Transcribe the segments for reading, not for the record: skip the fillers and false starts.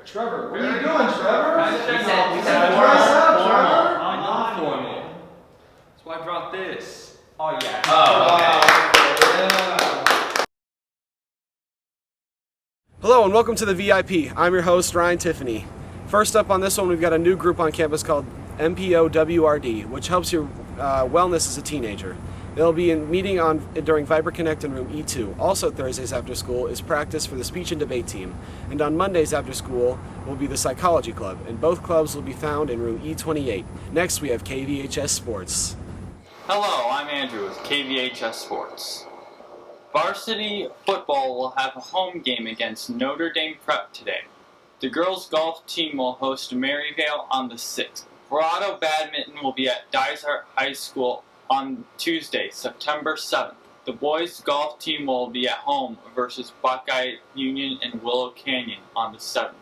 Trevor, what are you doing, Trevor? We said dress up, Trevor. I'm not formal. That's why I brought this. Oh yeah. Yeah. Hello and welcome to the VIP. I'm your host, Ryan Tiffany. First up on this one, we've got a new group on campus called MPOWRD, which helps your wellness as a teenager. They'll be meeting during Viper Connect in room E2. Also Thursdays after school is practice for the speech and debate team. And on Mondays after school will be the psychology club. And both clubs will be found in room E28. Next we have KVHS Sports. Hello, I'm Andrew with KVHS Sports. Varsity football will have a home game against Notre Dame Prep today. The girls golf team will host Maryvale on the 6th. Verado badminton will be at Dysart High School on Tuesday, September 7th. The boys golf team will be at home versus Buckeye Union in Willow Canyon on the 7th.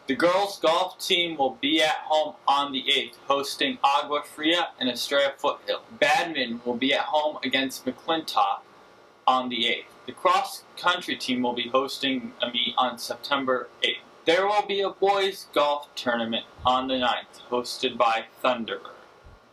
The girls golf team will be at home on the 8th, hosting Agua Fria and Estrella Foothill. Badminton will be at home against McClintock on the 8th. The cross country team will be hosting a meet on September 8th. There will be a boys golf tournament on the 9th, hosted by Thunderbird.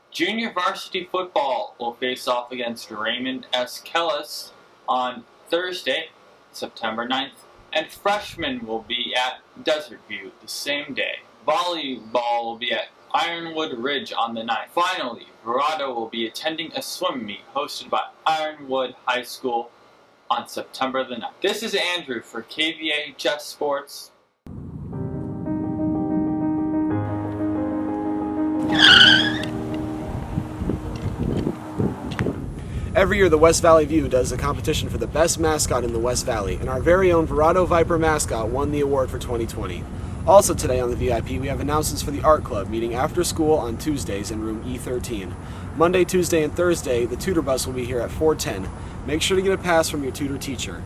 Junior varsity football will face off against Raymond S. Kellis on Thursday, September 9th, and freshmen will be at Desert View the same day. Volleyball will be at Ironwood Ridge on the 9th. Finally, Verado will be attending a swim meet hosted by Ironwood High School on September the 9th. This is Andrew for KVHS Sports. Every year, the West Valley View does a competition for the best mascot in the West Valley, and our very own Verado Viper mascot won the award for 2020. Also today on the VIP, we have announcements for the Art Club, meeting after school on Tuesdays in room E13. Monday, Tuesday, and Thursday, the tutor bus will be here at 4:10. Make sure to get a pass from your tutor teacher.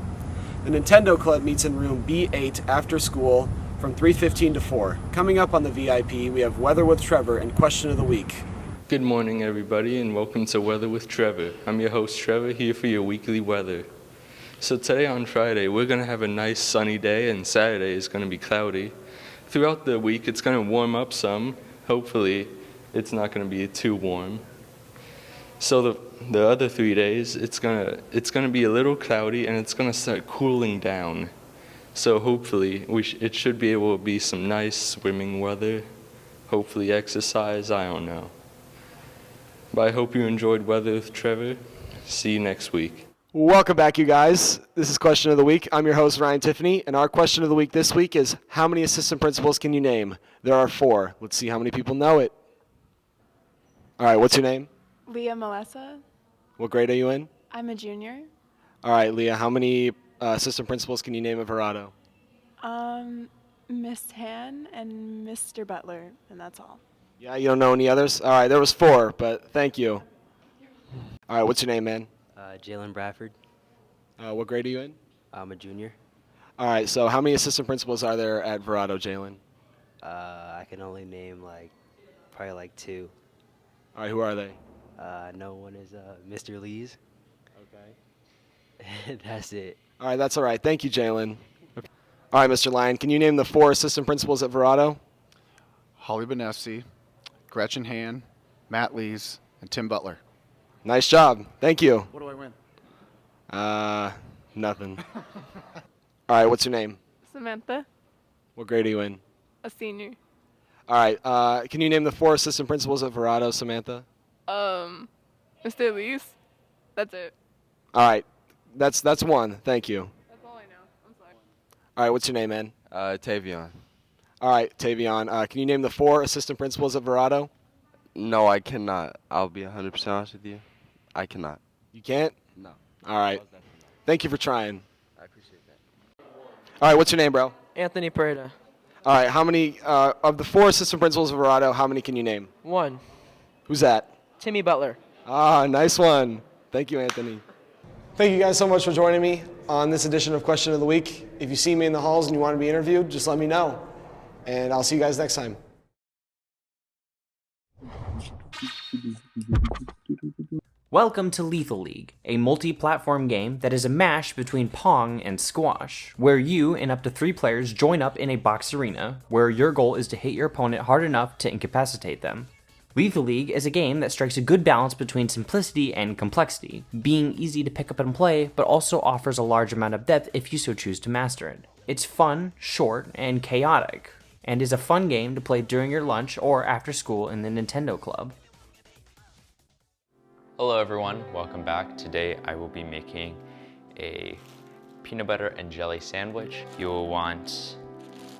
The Nintendo Club meets in room B8 after school from 3:15 to 4. Coming up on the VIP, we have Weather with Trevor and Question of the Week. Good morning, everybody, and welcome to Weather with Trevor. I'm your host, Trevor, here for your weekly weather. So today on Friday, we're going to have a nice sunny day, and Saturday is going to be cloudy. Throughout the week, it's going to warm up some. Hopefully, it's not going to be too warm. So the other 3 days, it's gonna be a little cloudy, and it's going to start cooling down. So hopefully, it should be able to be some nice swimming weather. Hopefully exercise, I don't know. But I hope you enjoyed Weather with Trevor. See you next week. Welcome back, you guys. This is Question of the Week. I'm your host, Ryan Tiffany, and our question of the week this week is, how many assistant principals can you name? There are 4. Let's see how many people know it. All right, what's your name? Leah Melissa. What grade are you in? I'm a junior. All right, Leah, how many assistant principals can you name at Verado? Miss Han and Mr. Butler, and that's all. Yeah, you don't know any others? All right, there was 4, but thank you. All right, what's your name, man? Jalen Bradford. What grade are you in? I'm a junior. All right, so how many assistant principals are there at Verado, Jalen? I can only name probably 2. All right, who are they? No one is Mr. Lees. Okay. That's it. All right, that's all right. Thank you, Jalen. All right, Mr. Lyon, can you name the 4 assistant principals at Verado? Holly Benessi, Gretchen Han, Matt Lees, and Tim Butler. Nice job. Thank you. What do I win? Nothing. All right, what's your name? Samantha, What grade are you in? a senior. All right, can you name the 4 assistant principals at Verado, Samantha? Mr. Lees. That's it. All right, that's 1. Thank you. That's all I know. I'm sorry. All right, what's your name, man? Tavion. All right, Tavion, can you name the 4 assistant principals at Verado? No, I cannot. I'll be 100% honest with you. I cannot. You can't? No. All right. Thank you for trying. I appreciate that. All right, what's your name, bro? Anthony Pereda. All right, how many, of the 4 assistant principals of Verado, how many can you name? 1. Who's that? Timmy Butler. Ah, nice one. Thank you, Anthony. Thank you guys so much for joining me on this edition of Question of the Week. If you see me in the halls and you want to be interviewed, just let me know. And I'll see you guys next time. Welcome to Lethal League, a multi-platform game that is a mash between Pong and Squash, where you and up to 3 players join up in a box arena, where your goal is to hit your opponent hard enough to incapacitate them. Lethal League is a game that strikes a good balance between simplicity and complexity, being easy to pick up and play, but also offers a large amount of depth if you so choose to master it. It's fun, short, and chaotic, and is a fun game to play during your lunch or after school in the Nintendo Club. Hello everyone, welcome back. Today I will be making a peanut butter and jelly sandwich. You will want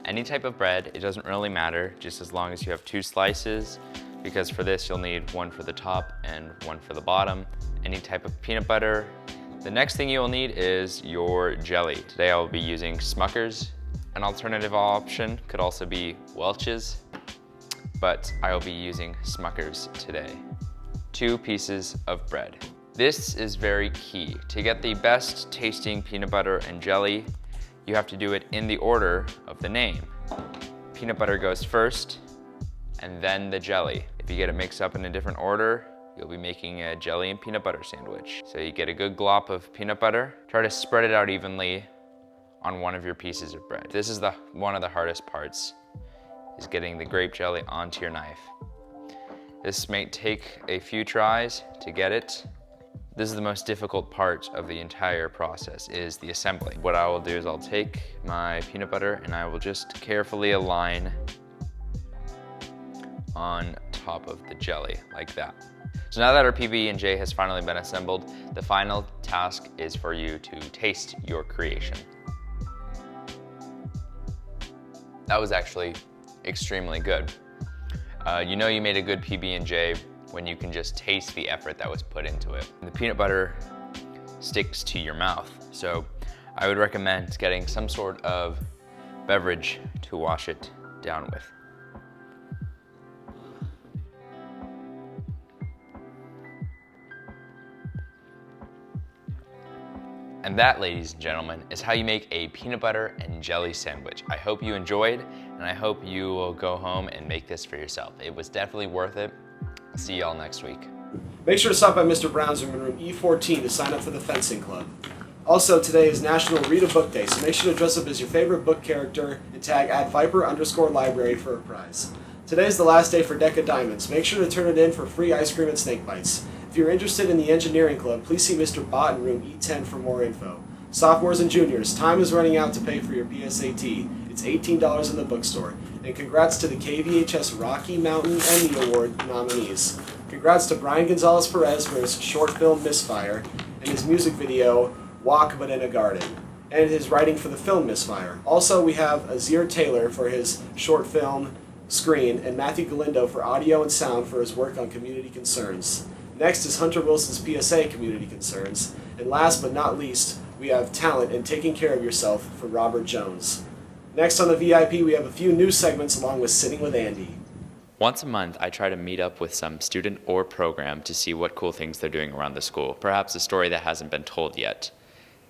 any type of bread, it doesn't really matter, just as long as you have 2 slices, because for this you'll need one for the top and one for the bottom. Any type of peanut butter. The next thing you'll need is your jelly. Today I will be using Smucker's. An alternative option could also be Welch's, but I will be using Smucker's today. 2 pieces of bread. This is very key. To get the best tasting peanut butter and jelly, you have to do it in the order of the name. Peanut butter goes first, and then the jelly. If you get it mixed up in a different order, you'll be making a jelly and peanut butter sandwich. So you get a good glop of peanut butter, try to spread it out evenly on one of your pieces of bread. This is one of the hardest parts, is getting the grape jelly onto your knife. This may take a few tries to get it. This is the most difficult part of the entire process, is the assembly. What I will do is I'll take my peanut butter and I will just carefully align on top of the jelly, like that. So now that our PB&J has finally been assembled, the final task is for you to taste your creation. That was actually extremely good. You know you made a good PB&J when you can just taste the effort that was put into it. The peanut butter sticks to your mouth, so I would recommend getting some sort of beverage to wash it down with. And that, ladies and gentlemen, is how you make a peanut butter and jelly sandwich. I hope you enjoyed, and I hope you will go home and make this for yourself. It was definitely worth it. I'll see y'all next week. Make sure to stop by Mr. Brown's room in room E14 to sign up for the fencing club. Also, today is National Read a Book Day, so make sure to dress up as your favorite book character and tag @Viper_Library for a prize. Today is the last day for Deca Diamonds. Make sure to turn it in for free ice cream and snake bites. If you're interested in the engineering club, please see Mr. Bott in room E10 for more info. Sophomores and juniors, time is running out to pay for your PSAT. It's $18 in the bookstore. And congrats to the KVHS Rocky Mountain Emmy Award nominees. Congrats to Brian Gonzalez Perez for his short film Misfire and his music video Walk But in a Garden, and his writing for the film Misfire. Also, we have Azir Taylor for his short film Screen, and Matthew Galindo for audio and sound for his work on community concerns. Next is Hunter Wilson's PSA Community Concerns. And last but not least, we have Talent and Taking Care of Yourself for Robert Jones. Next on the VIP, we have a few news segments along with Sitting with Andy. Once a month, I try to meet up with some student or program to see what cool things they're doing around the school, perhaps a story that hasn't been told yet.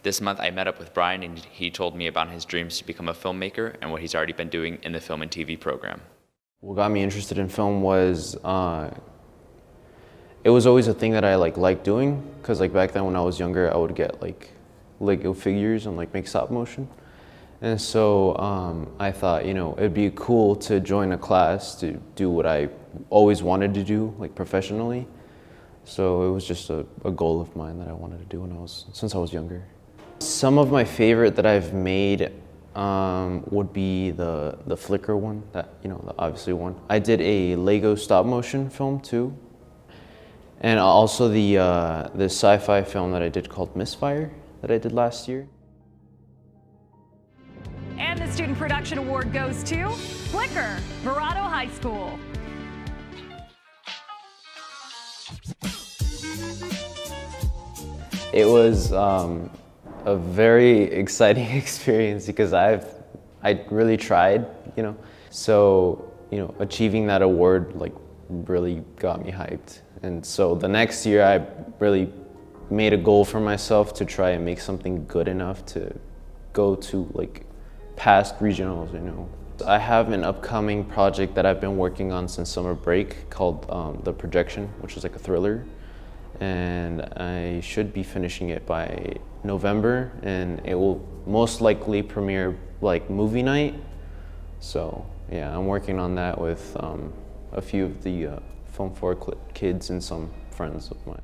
This month, I met up with Brian and he told me about his dreams to become a filmmaker and what he's already been doing in the film and TV program. What got me interested in film was it was always a thing that I liked doing, because back then when I was younger I would get Lego figures and make stop motion, and so I thought it'd be cool to join a class to do what I always wanted to do professionally. So it was just a goal of mine that I wanted to do since I was younger. Some of my favorite that I've made would be the Flickr one, the obviously one. I did a Lego stop motion film too. And also the sci-fi film that I did called Misfire that I did last year. And the Student Production Award goes to Flickr, Verado High School. It was a very exciting experience because I really tried, So, achieving that award really got me hyped. And so the next year I really made a goal for myself to try and make something good enough to go to like past regionals, you know. I have an upcoming project that I've been working on since summer break called The Projection, which is like a thriller. And I should be finishing it by November, and it will most likely premiere like movie night. So yeah, I'm working on that with a few of the Film 4 kids and some friends of mine.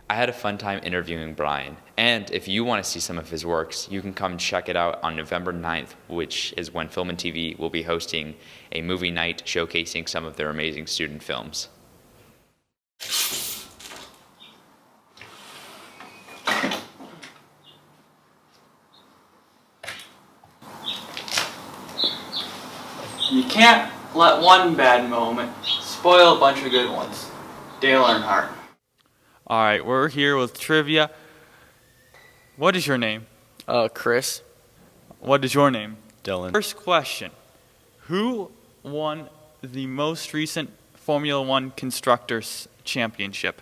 I had a fun time interviewing Brian, and if you want to see some of his works, you can come check it out on November 9th, which is when Film and TV will be hosting a movie night showcasing some of their amazing student films. You can't let one bad moment spoil a bunch of good ones. Dale Earnhardt. Alright, we're here with trivia. What is your name? Chris. What is your name? Dylan. First question. Who won the most recent Formula One Constructors Championship?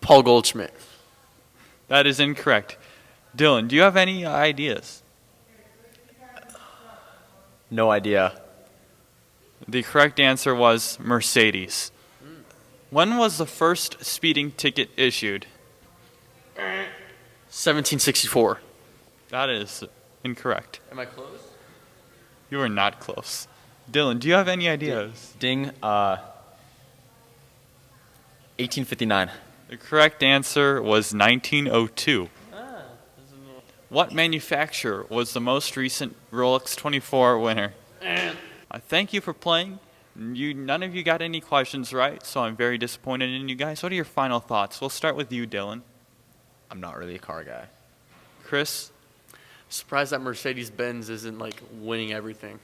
Paul Goldschmidt. That is incorrect. Dylan, do you have any ideas? No idea. The correct answer was Mercedes. When was the first speeding ticket issued? 1764. That is incorrect. Am I close? You are not close. Dylan, do you have any ideas? Ding. 1859. The correct answer was 1902. What manufacturer was the most recent Rolex 24 winner? Thank you for playing. None of you got any questions right, so I'm very disappointed in you guys. What are your final thoughts? We'll start with you, Dylan. I'm not really a car guy. Chris? Surprised that Mercedes-Benz isn't like winning everything.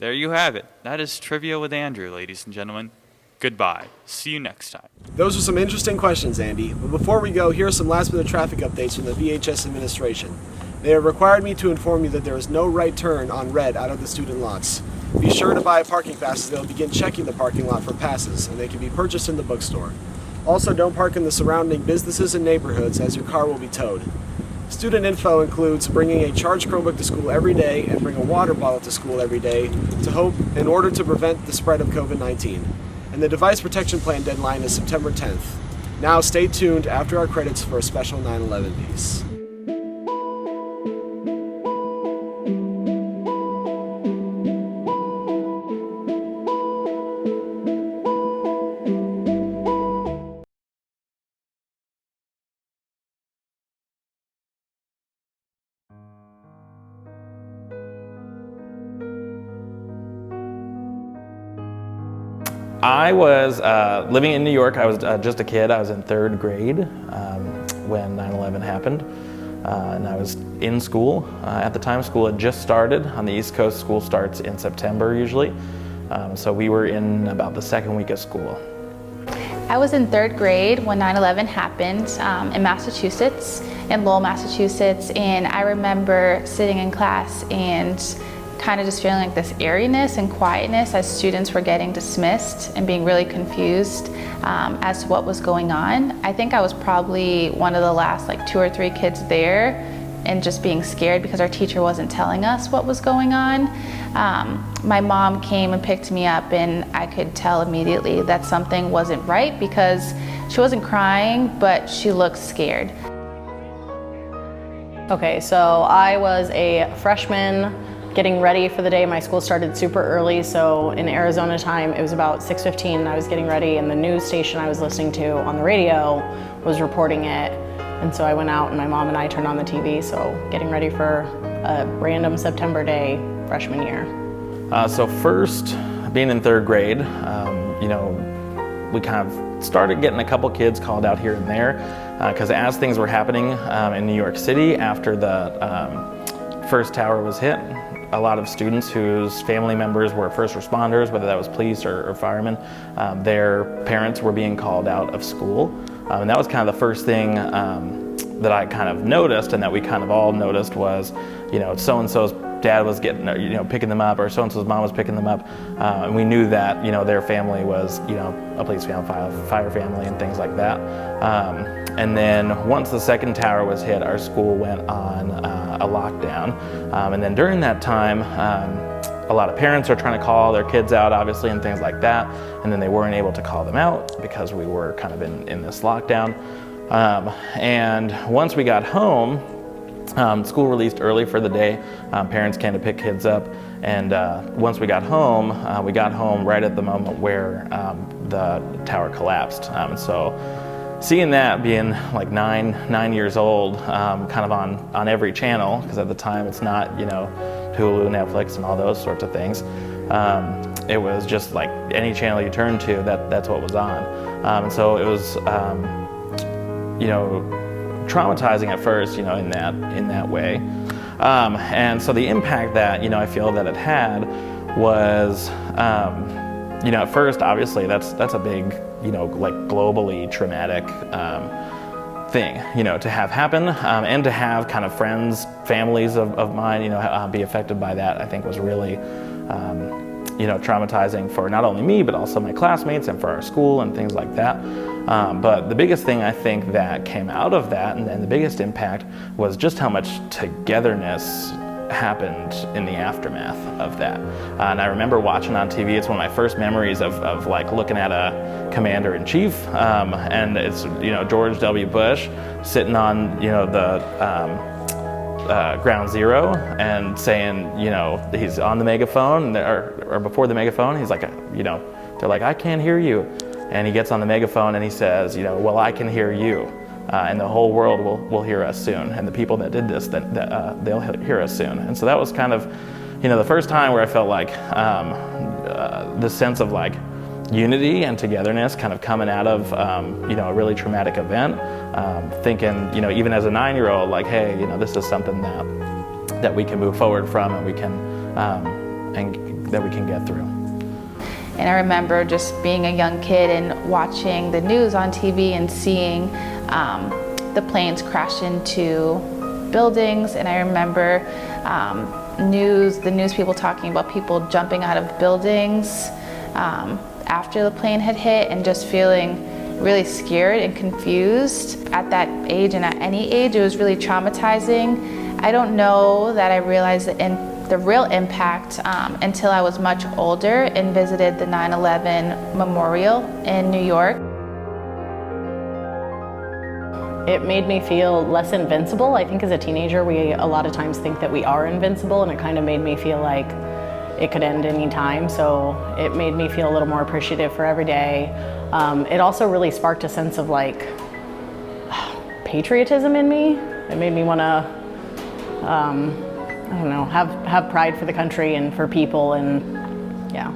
There you have it. That is Trivia with Andrew, ladies and gentlemen. Goodbye. See you next time. Those are some interesting questions, Andy. But before we go, here are some last-minute traffic updates from the VHS administration. They have required me to inform you that there is no right turn on red out of the student lots. Be sure to buy a parking pass as they'll begin checking the parking lot for passes, and they can be purchased in the bookstore. Also, don't park in the surrounding businesses and neighborhoods as your car will be towed. Student info includes bringing a charged Chromebook to school every day and bring a water bottle to school every day in order to prevent the spread of COVID-19. And the device protection plan deadline is September 10th. Now stay tuned after our credits for a special 9/11 piece. I was living in New York. I was just a kid. I was in third grade when 9/11 happened. And I was in school. At the time, school had just started. On the East Coast, school starts in September usually. So we were in about the second week of school. I was in third grade when 9/11 happened in Massachusetts, in Lowell, Massachusetts. And I remember sitting in class and kind of just feeling like this airiness and quietness as students were getting dismissed and being really confused as to what was going on. I think I was probably one of the last like 2 or 3 kids there and just being scared because our teacher wasn't telling us what was going on. My mom came and picked me up and I could tell immediately that something wasn't right because she wasn't crying, but she looked scared. Okay, so I was a freshman getting ready for the day. My school started super early, so in Arizona time, it was about 6:15 and I was getting ready and the news station I was listening to on the radio was reporting it. And so I went out and my mom and I turned on the TV, so getting ready for a random September day freshman year. So first, being in third grade, you know, we kind of started getting a couple kids called out here and there because as things were happening in New York City after the first tower was hit, a lot of students whose family members were first responders, whether that was police or firemen, their parents were being called out of school. And that was kind of the first thing that I kind of noticed and that we kind of all noticed was, you know, so-and-so's dad was getting, picking them up, or so-and-so's mom was picking them up. And we knew that, their family was, a police family, fire family, and things like that. And then once the second tower was hit, our school went on a lockdown. And then during that time, a lot of parents are trying to call their kids out, obviously, and things like that. And then they weren't able to call them out because we were kind of in this lockdown. And once we got home, school released early for the day. Parents came to pick kids up. And once we got home right at the moment where the tower collapsed. So seeing that, being like nine years old, kind of on every channel, because at the time it's not, Hulu, Netflix, and all those sorts of things. It was just like any channel you turn to, that's what was on. And so it was, traumatizing at first, in that way. And so the impact that, I feel that it had was, at first, obviously, that's a big, like globally traumatic thing, to have happen, and to have kind of friends, families of mine, be affected by that, I think was really, traumatizing for not only me, but also my classmates and for our school and things like that. But the biggest thing I think that came out of that, and the biggest impact, was just how much togetherness happened in the aftermath of that. And I remember watching on TV, it's one of my first memories of like looking at a commander-in-chief, and it's, George W. Bush sitting on, the ground zero and saying, he's on the megaphone, or before the megaphone, he's like, they're like, I can't hear you. And he gets on the megaphone and he says, well, I can hear you. And the whole world will hear us soon. And the people that did this, they'll hear us soon. And so that was kind of, the first time where I felt like the sense of like unity and togetherness kind of coming out of, a really traumatic event. Thinking, even as a 9-year-old, like, hey, this is something that we can move forward from, and we can, and that we can get through. And I remember just being a young kid and watching the news on TV and seeing the planes crash into buildings. And I remember the news people talking about people jumping out of buildings after the plane had hit, and just feeling really scared and confused. At that age, and at any age, it was really traumatizing. I don't know that I realized the real impact until I was much older and visited the 9/11 Memorial in New York. It made me feel less invincible. I think as a teenager, we a lot of times think that we are invincible, and it kind of made me feel like it could end any time. So it made me feel a little more appreciative for every day. It also really sparked a sense of like patriotism in me. It made me want to, I don't know, have pride for the country and for people, and yeah.